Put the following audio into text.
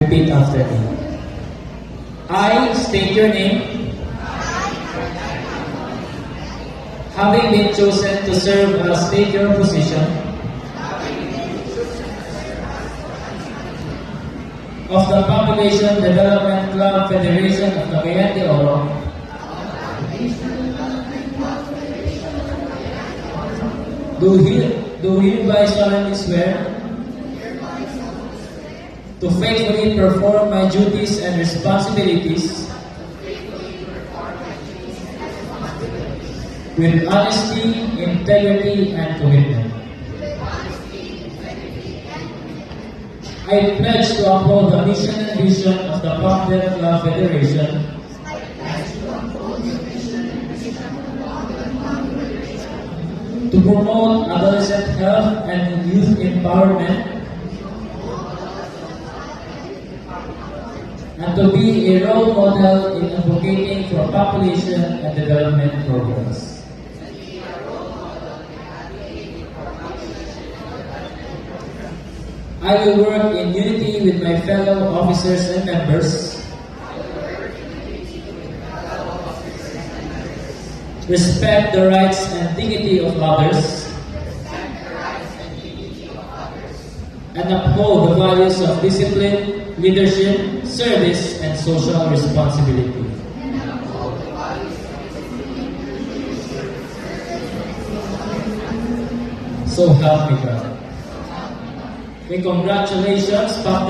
Repeat after me. I state your name. Having been chosen to serve as state your position of the Population Development Club Federation of Cagayan de Oro, do hereby solemnly swear to faithfully perform my duties and responsibilities with honesty, integrity, and commitment. I pledge to uphold the mission and vision of the Population Club Federation to promote adolescent health and youth empowerment, and to be a role model in advocating for population and development programs. I will work in unity with my fellow officers and members, respect the rights and dignity of others, and uphold the values of discipline, leadership, service, and social responsibility. So help me God. Okay, congratulations, Pop.